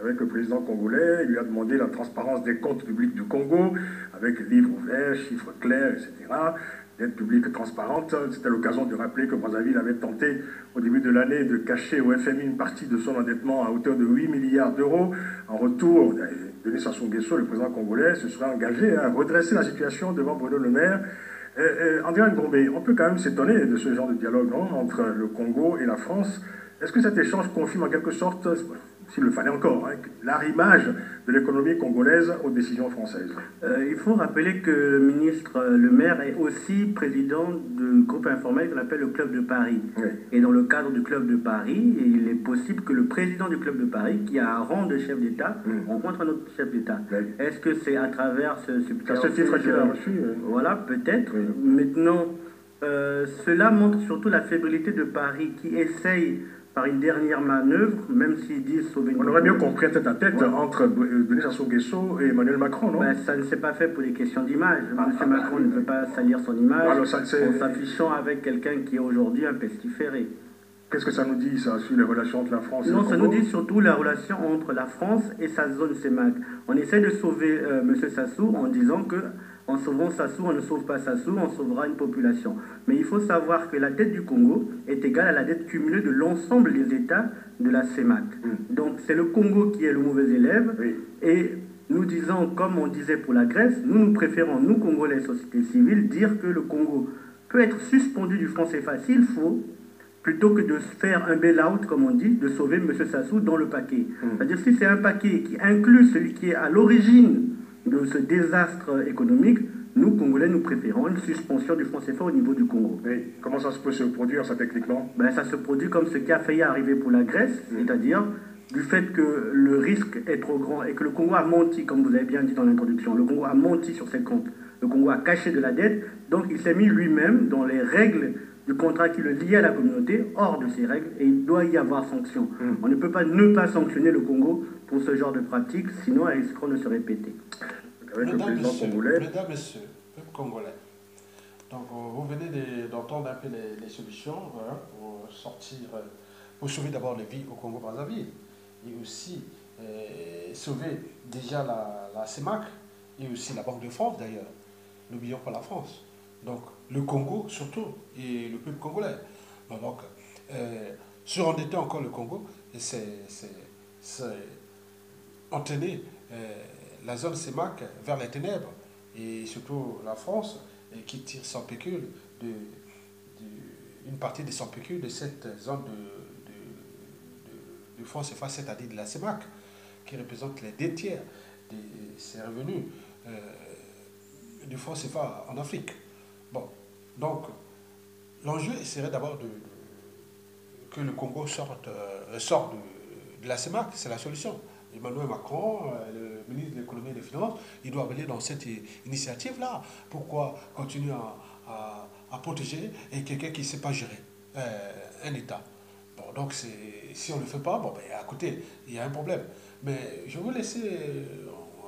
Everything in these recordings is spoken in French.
Avec le président congolais, il lui a demandé la transparence des comptes publics du Congo, avec livres ouverts, chiffres clairs, etc. Dette publique transparente. C'était l'occasion de rappeler que Brazzaville avait tenté au début de l'année de cacher au FMI une partie de son endettement à hauteur de 8 milliards d'euros. En retour, Denis Sassou Nguesso, le président congolais, se serait engagé à redresser la situation devant Bruno Le Maire. André Ngombe, on peut quand même s'étonner de ce genre de dialogue entre le Congo et la France. Est-ce que cet échange confirme en quelque sorte, s'il le fallait encore, l'arrimage de l'économie congolaise aux décisions françaises? Il faut rappeler que le ministre Le Maire est aussi président d'un groupe informel qu'on appelle le Club de Paris. Oui. Et dans le cadre du Club de Paris, il est possible que le président du Club de Paris, qui a un rang de chef d'État, rencontre un autre chef d'État. Oui. Est-ce que c'est à travers ce titre qu'il a reçu. Voilà, peut-être. Oui. Maintenant, cela montre surtout la fébrilité de Paris qui essaye par une dernière manœuvre, même s'ils disent sauver une... On aurait mieux compris tête-à-tête entre Denis Sassou Nguesso et Emmanuel Macron, non? Ben, ça ne s'est pas fait pour des questions d'image. Monsieur Macron ne veut pas salir son image Alors, en s'affichant avec quelqu'un qui est aujourd'hui un pestiféré. Qu'est-ce que ça nous dit, ça, sur les relations entre la France et le Congo? Non, ça nous dit surtout la relation entre la France et sa zone CEMAC. On essaie de sauver Monsieur Sassou en disant que en sauvant Sassou, on ne sauve pas Sassou, on sauvera une population. Mais il faut savoir que la dette du Congo est égale à la dette cumulée de l'ensemble des États de la CEMAC. Donc c'est le Congo qui est le mauvais élève. Oui. Et nous disons, comme on disait pour la Grèce, nous préférons, nous Congolais, société civile, dire que le Congo peut être suspendu du franc CFA s'il faut, plutôt que de faire un bail-out, comme on dit, de sauver M. Sassou dans le paquet. C'est-à-dire si c'est un paquet qui inclut celui qui est à l'origine de ce désastre économique, nous, Congolais, nous préférons une suspension du franc CFA au niveau du Congo. Et comment ça peut se produire, ça, techniquement? Ben, ça se produit comme ce qui a failli arriver pour la Grèce, c'est-à-dire du fait que le risque est trop grand et que le Congo a menti, comme vous avez bien dit dans l'introduction. Le Congo a menti sur ses comptes. Le Congo a caché de la dette, donc il s'est mis lui-même dans les règles du contrat qui le liait à la communauté, hors de ces règles, et il doit y avoir sanction. On ne peut pas ne pas sanctionner le Congo pour ce genre de pratique, sinon elles risqueront de se répéter. Avec le président congolais. Mesdames, Messieurs, peuple congolais, donc vous venez d'entendre un peu les solutions pour sortir, pour sauver d'abord les vies au Congo-Brazzaville, et aussi sauver déjà la CEMAC, et aussi la Banque de France d'ailleurs. N'oublions pas la France. Donc le Congo surtout, et le peuple congolais. Bon, donc, surendetter encore le Congo, c'est entraîner la zone CEMAC vers les ténèbres, et surtout la France qui tire sans pécule une partie de son pécule de cette zone de franc CFA, c'est-à-dire de la CEMAC, qui représente les 2 tiers de ses revenus du franc CFA en Afrique. Bon, donc l'enjeu serait d'abord que le Congo sorte de la CEMAC, c'est la solution. Emmanuel Macron, le ministre de l'économie et des finances, il doit aller dans cette initiative-là. Pourquoi continuer à protéger quelqu'un qui ne sait pas gérer un État? Bon, donc si on ne le fait pas, bon, ben, à côté, il y a un problème. Mais je vais vous laisser,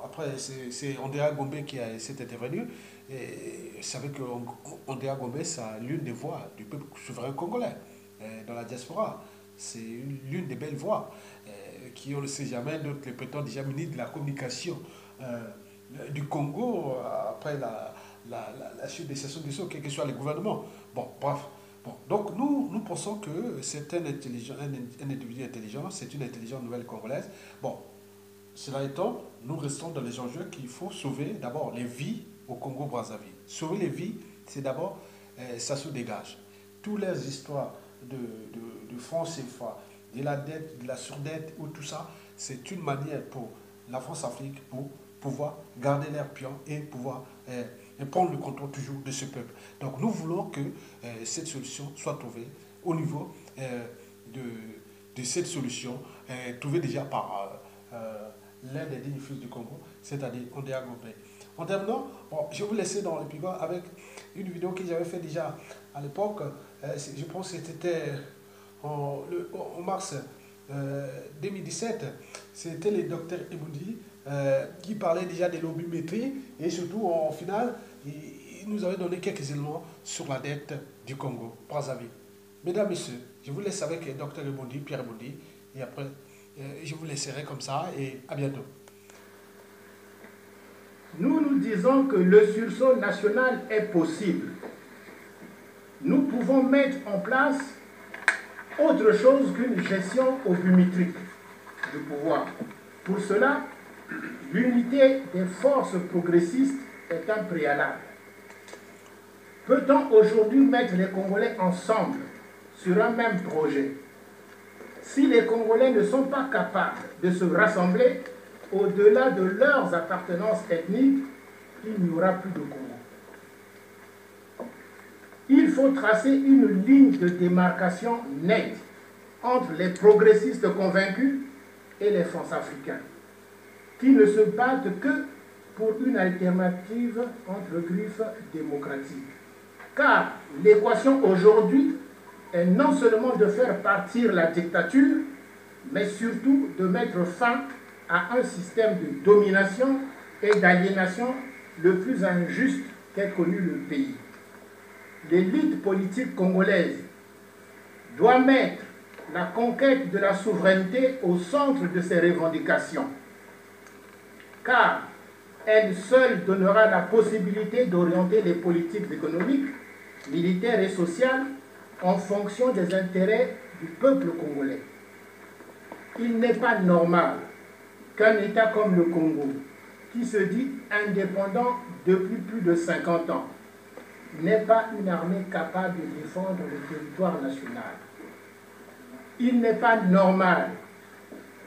après, c'est Andrea Gombe qui s'est intervenu. Et vous savez que Andrea Gombe, c'est l'une des voix du peuple souverain congolais dans la diaspora. C'est l'une des belles voix qui, on ne sait jamais, d'autres les prétendent déjà ministre de la communication du Congo après la suite des sessions de saut, quel que soit le gouvernement. Bon, bref. Bon, donc nous pensons que c'est un individu intelligent, c'est une intelligente nouvelle congolaise. Bon, cela étant, nous restons dans les enjeux qu'il faut sauver d'abord les vies au Congo-Brazzaville. Sauver les vies, c'est d'abord, ça se dégage. Toutes les histoires de francs CFA, de la dette, de la surdette ou tout ça, c'est une manière pour la France-Afrique pour pouvoir garder l'air pion et pouvoir prendre le contrôle toujours de ce peuple. Donc nous voulons que cette solution soit trouvée au niveau de cette solution, trouvée déjà par l'un des dignes fils du Congo, c'est-à-dire Andrea Gombe. En terminant, bon, je vais vous laisser dans le pigot avec une vidéo que j'avais fait déjà à l'époque. Je pense que c'était en mars 2017. C'était le docteur Eboundi qui parlait déjà de l'obimétrie et surtout, en final, il nous avait donné quelques éléments sur la dette du Congo, Brazzaville. Mesdames, Messieurs, je vous laisse avec le docteur Eboundi, Pierre Eboundi, et après, Je vous laisserai comme ça et à bientôt. Nous disons que le sursaut national est possible. Nous pouvons mettre en place autre chose qu'une gestion obumétrique du pouvoir. Pour cela, l'unité des forces progressistes est un préalable. Peut-on aujourd'hui mettre les Congolais ensemble sur un même projet? Si les Congolais ne sont pas capables de se rassembler au-delà de leurs appartenances ethniques, il n'y aura plus de Congo. Il faut tracer une ligne de démarcation nette entre les progressistes convaincus et les France-Africains, qui ne se battent que pour une alternative entre griffes démocratiques. Car l'équation aujourd'hui est non seulement de faire partir la dictature, mais surtout de mettre fin à un système de domination et d'aliénation le plus injuste qu'ait connu le pays. L'élite politique congolaise doit mettre la conquête de la souveraineté au centre de ses revendications, car elle seule donnera la possibilité d'orienter les politiques économiques, militaires et sociales en fonction des intérêts du peuple congolais. Il n'est pas normal qu'un État comme le Congo, qui se dit indépendant depuis plus de 50 ans, n'ait pas une armée capable de défendre le territoire national. Il n'est pas normal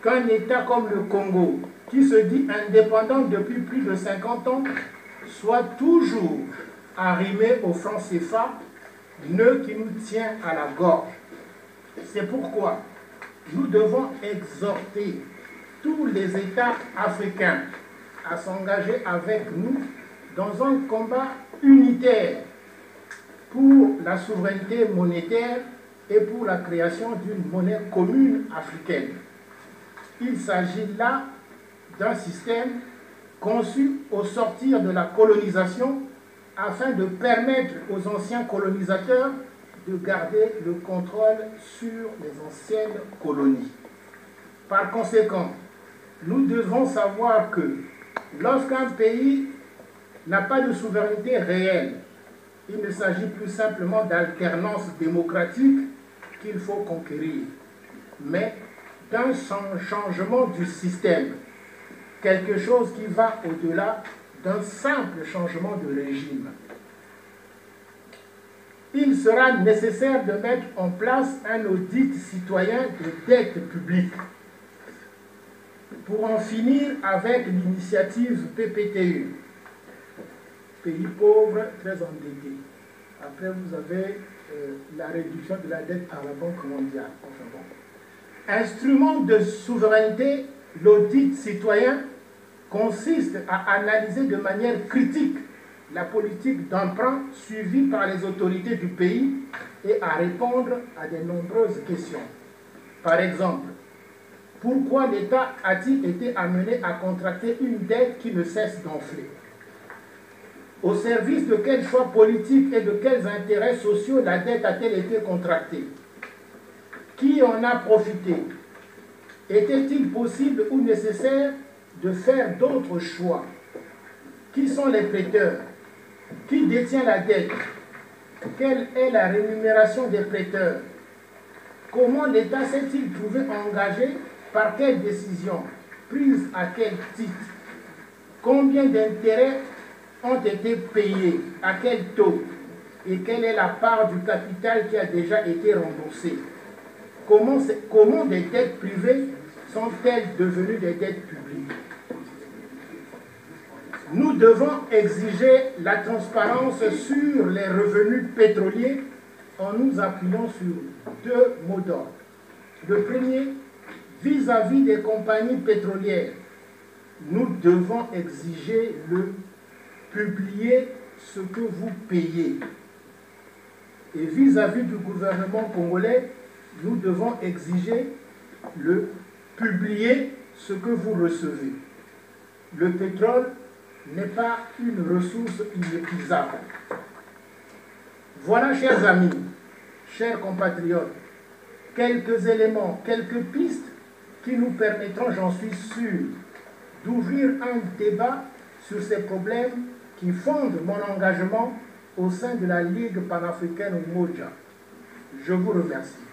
qu'un État comme le Congo, qui se dit indépendant depuis plus de 50 ans, soit toujours arrimé au franc CFA, nœud qui nous tient à la gorge. C'est pourquoi nous devons exhorter tous les États africains à s'engager avec nous dans un combat unitaire pour la souveraineté monétaire et pour la création d'une monnaie commune africaine. Il s'agit là d'un système conçu au sortir de la colonisation afin de permettre aux anciens colonisateurs de garder le contrôle sur les anciennes colonies. Par conséquent, nous devons savoir que lorsqu'un pays n'a pas de souveraineté réelle, il ne s'agit plus simplement d'alternance démocratique qu'il faut conquérir, mais d'un changement du système, quelque chose qui va au-delà d'un simple changement de régime. Il sera nécessaire de mettre en place un audit citoyen de dette publique pour en finir avec l'initiative PPTU, pays pauvres très endettés. Après, vous avez la réduction de la dette par la Banque mondiale. Enfin bon. Instrument de souveraineté, l'audit citoyen consiste à analyser de manière critique la politique d'emprunt suivie par les autorités du pays et à répondre à de nombreuses questions. Par exemple, pourquoi l'État a-t-il été amené à contracter une dette qui ne cesse d'enfler? Au service de quels choix politiques et de quels intérêts sociaux la dette a-t-elle été contractée? Qui en a profité? Était-il possible ou nécessaire de faire d'autres choix? Qui sont les prêteurs? Qui détient la dette? Quelle est la rémunération des prêteurs? Comment l'État s'est-il trouvé engagé? Par quelle décision? Prise à quel titre? Combien d'intérêts ont été payés? À quel taux? Et quelle est la part du capital qui a déjà été remboursée? Comment des dettes privées sont-elles devenues des dettes publiques? Nous devons exiger la transparence sur les revenus pétroliers en nous appuyant sur deux mots d'ordre. Le premier, vis-à-vis des compagnies pétrolières, nous devons exiger le publier ce que vous payez. Et vis-à-vis du gouvernement congolais, nous devons exiger le publier ce que vous recevez. Le pétrole n'est pas une ressource inépuisable. Voilà, chers amis, chers compatriotes, quelques éléments, quelques pistes qui nous permettront, j'en suis sûr, d'ouvrir un débat sur ces problèmes qui fondent mon engagement au sein de la Ligue panafricaine Moja. Je vous remercie.